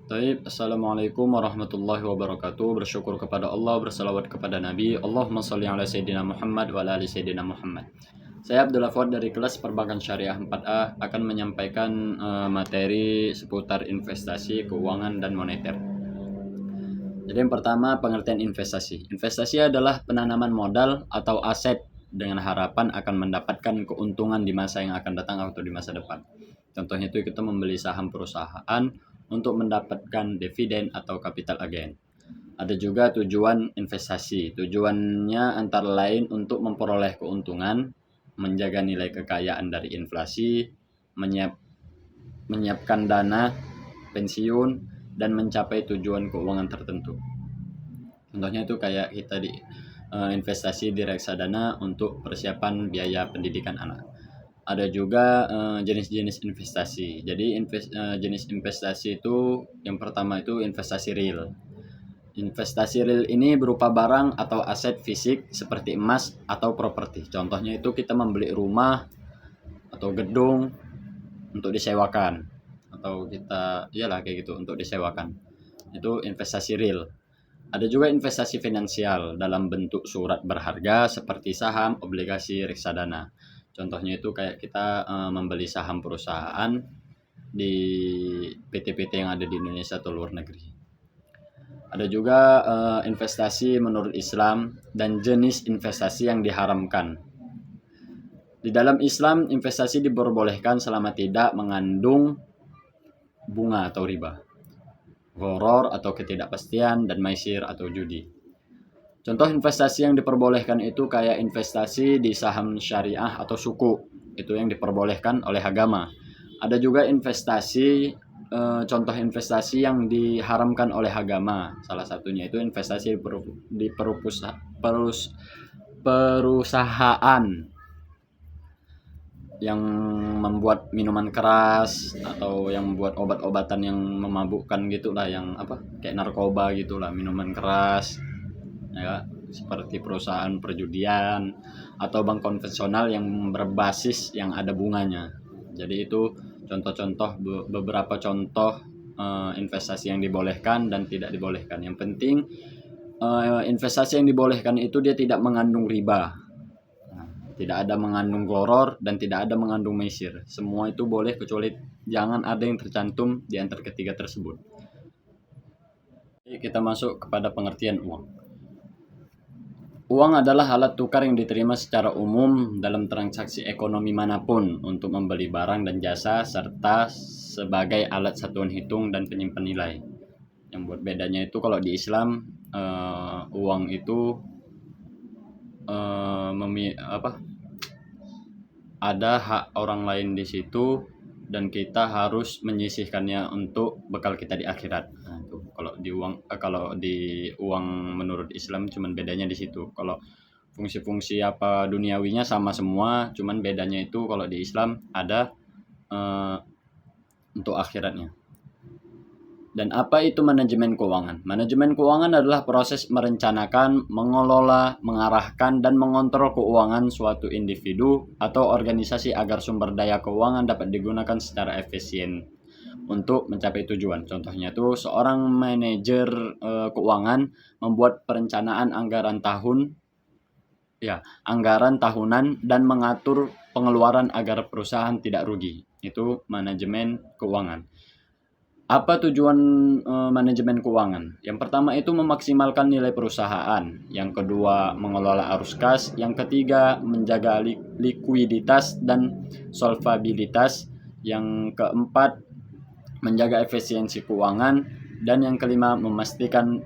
Taib, Assalamualaikum warahmatullahi wabarakatuh. Bersyukur kepada Allah, bersalawat kepada Nabi. Allahumma sholli ala Sayyidina Muhammad wa ala ali Sayyidina Muhammad. Saya Abdullah Fuad dari kelas Perbankan Syariah 4A akan menyampaikan materi seputar investasi, keuangan, dan moneter. Jadi yang pertama, pengertian investasi. Investasi adalah penanaman modal atau aset dengan harapan akan mendapatkan keuntungan di masa yang akan datang atau di masa depan. Contohnya itu kita membeli saham perusahaan untuk mendapatkan dividen atau capital gain. Ada juga tujuan investasi. Tujuannya antara lain untuk memperoleh keuntungan, menjaga nilai kekayaan dari inflasi, menyiapkan dana pensiun, dan mencapai tujuan keuangan tertentu. Contohnya itu kayak kita investasi di reksadana untuk persiapan biaya pendidikan anak. Ada juga jenis-jenis investasi. Jadi jenis investasi itu yang pertama itu investasi real. Investasi real ini berupa barang atau aset fisik seperti emas atau properti. Contohnya itu kita membeli rumah atau gedung untuk disewakan, atau kita kayak gitu untuk disewakan. Itu investasi real. Ada juga investasi finansial dalam bentuk surat berharga seperti saham, obligasi, reksadana. Contohnya itu kayak kita membeli saham perusahaan di PT-PT yang ada di Indonesia atau luar negeri. Ada juga investasi menurut Islam dan jenis investasi yang diharamkan. Di dalam Islam, investasi diperbolehkan selama tidak mengandung bunga atau riba, gharar atau ketidakpastian, dan maisir atau judi. Contoh investasi yang diperbolehkan itu kayak investasi di saham syariah atau suku, itu yang diperbolehkan oleh agama. Ada juga contoh investasi yang diharamkan oleh agama. Salah satunya itu investasi di perusahaan yang membuat minuman keras atau yang membuat obat-obatan yang memabukkan gitulah, yang kayak narkoba gitulah, minuman keras. Ya, seperti perusahaan perjudian atau bank konvensional yang berbasis yang ada bunganya. Jadi itu beberapa contoh investasi yang dibolehkan dan tidak dibolehkan. Yang penting investasi yang dibolehkan itu dia tidak mengandung riba, tidak ada mengandung gharar, dan tidak ada mengandung maisir. Semua itu boleh kecuali jangan ada yang tercantum di antara ketiga tersebut. Kita masuk kepada pengertian uang. Uang adalah alat tukar yang diterima secara umum dalam transaksi ekonomi manapun untuk membeli barang dan jasa, serta sebagai alat satuan hitung dan penyimpan nilai. Yang buat bedanya itu kalau di Islam uang itu ada hak orang lain di situ dan kita harus menyisihkannya untuk bekal kita di akhirat. Nah, itu kalau di uang menurut Islam cuman bedanya di situ. Kalau fungsi-fungsi duniawinya sama semua, cuman bedanya itu kalau di Islam ada untuk akhiratnya. Dan apa itu manajemen keuangan? Manajemen keuangan adalah proses merencanakan, mengelola, mengarahkan, dan mengontrol keuangan suatu individu atau organisasi agar sumber daya keuangan dapat digunakan secara efisien untuk mencapai tujuan. Contohnya itu seorang manajer keuangan membuat perencanaan anggaran tahunan dan mengatur pengeluaran agar perusahaan tidak rugi. Itu manajemen keuangan. Apa tujuan manajemen keuangan? Yang pertama itu memaksimalkan nilai perusahaan. Yang kedua, mengelola arus kas. Yang ketiga, menjaga likuiditas dan solvabilitas. Yang keempat, menjaga efisiensi keuangan. Dan yang kelima, memastikan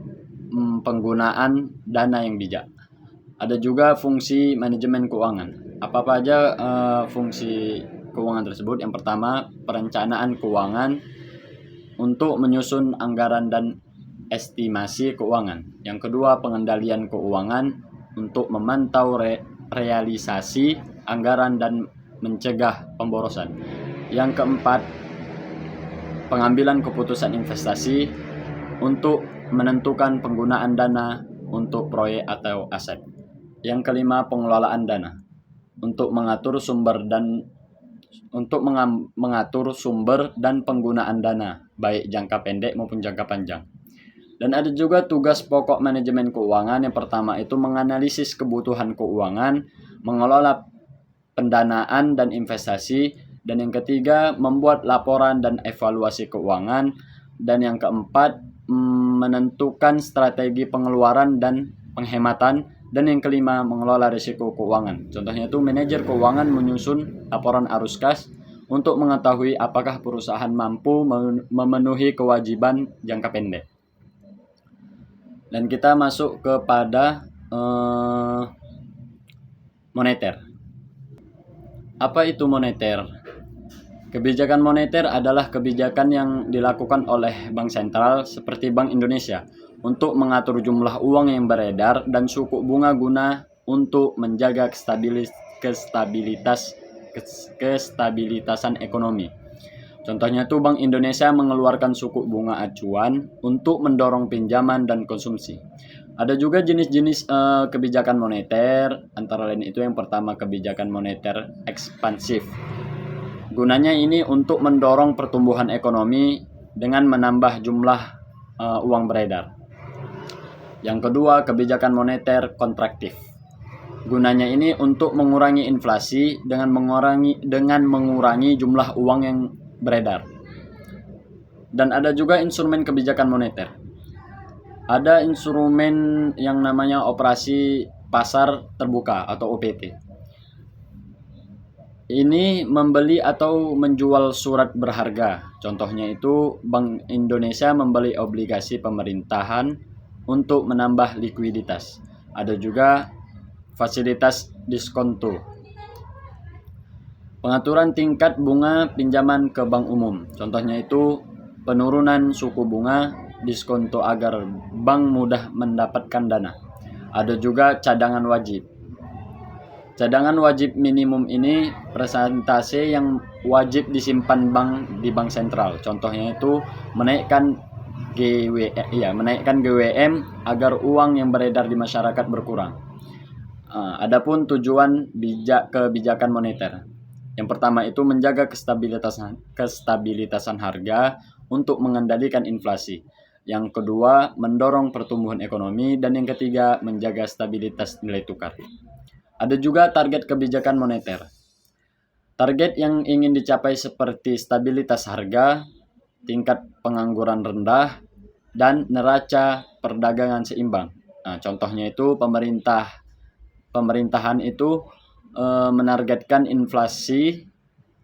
penggunaan dana yang bijak. Ada juga fungsi manajemen keuangan. Apa aja fungsi keuangan tersebut? Yang pertama, perencanaan keuangan untuk menyusun anggaran dan estimasi keuangan. Yang kedua, pengendalian keuangan untuk memantau realisasi anggaran dan mencegah pemborosan. Yang keempat, pengambilan keputusan investasi untuk menentukan penggunaan dana untuk proyek atau aset. Yang kelima, pengelolaan dana untuk mengatur sumber dan penggunaan dana baik jangka pendek maupun jangka panjang. Dan ada juga tugas pokok manajemen keuangan. Yang pertama itu menganalisis kebutuhan keuangan, mengelola pendanaan dan investasi, dan yang ketiga membuat laporan dan evaluasi keuangan, dan yang keempat menentukan strategi pengeluaran dan penghematan, dan yang kelima mengelola risiko keuangan. Contohnya itu manajer keuangan menyusun laporan arus kas untuk mengetahui apakah perusahaan mampu memenuhi kewajiban jangka pendek. Dan kita masuk kepada moneter. Apa itu moneter? Kebijakan moneter adalah kebijakan yang dilakukan oleh Bank Sentral seperti Bank Indonesia untuk mengatur jumlah uang yang beredar dan suku bunga guna untuk menjaga kestabilitasan ekonomi. Contohnya tuh Bank Indonesia mengeluarkan suku bunga acuan untuk mendorong pinjaman dan konsumsi. Ada juga jenis-jenis kebijakan moneter, antara lain itu yang pertama kebijakan moneter ekspansif. Gunanya ini untuk mendorong pertumbuhan ekonomi dengan menambah jumlah uang beredar. Yang kedua kebijakan moneter kontraktif. Gunanya ini untuk mengurangi inflasi dengan mengurangi jumlah uang yang beredar. Dan ada juga instrumen kebijakan moneter. Ada instrumen yang namanya operasi pasar terbuka atau OPT. Ini membeli atau menjual surat berharga. Contohnya itu Bank Indonesia membeli obligasi pemerintahan untuk menambah likuiditas. Ada juga fasilitas diskonto. Pengaturan tingkat bunga pinjaman ke bank umum. Contohnya itu penurunan suku bunga, diskonto agar bank mudah mendapatkan dana. Ada juga cadangan wajib. Cadangan wajib minimum ini persentase yang wajib disimpan bank di bank sentral. Contohnya itu menaikkan GWM agar uang yang beredar di masyarakat berkurang. Adapun tujuan kebijakan moneter. Yang pertama itu menjaga kestabilitasan harga untuk mengendalikan inflasi. Yang kedua, mendorong pertumbuhan ekonomi. Dan yang ketiga, menjaga stabilitas nilai tukar. Ada juga target kebijakan moneter. Target yang ingin dicapai seperti stabilitas harga, tingkat pengangguran rendah, dan neraca perdagangan seimbang. Contohnya itu pemerintahan itu menargetkan inflasi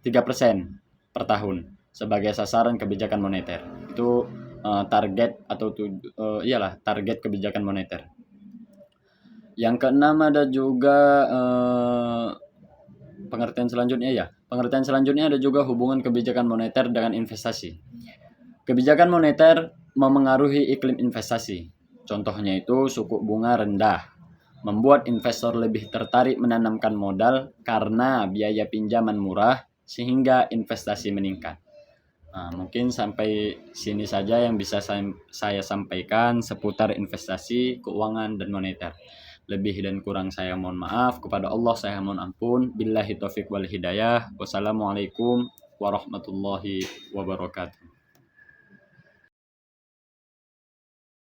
3% per tahun sebagai sasaran kebijakan moneter. Itu target atau target kebijakan moneter. Yang keenam ada juga pengertian selanjutnya ada juga hubungan kebijakan moneter dengan investasi. Kebijakan moneter memengaruhi iklim investasi. Contohnya itu suku bunga rendah membuat investor lebih tertarik menanamkan modal karena biaya pinjaman murah sehingga investasi meningkat. Mungkin sampai sini saja yang bisa saya sampaikan seputar investasi, keuangan, dan moneter. Lebih dan kurang saya mohon maaf. Kepada Allah saya mohon ampun. Billahi taufiq wal hidayah. Wassalamualaikum warahmatullahi wabarakatuh.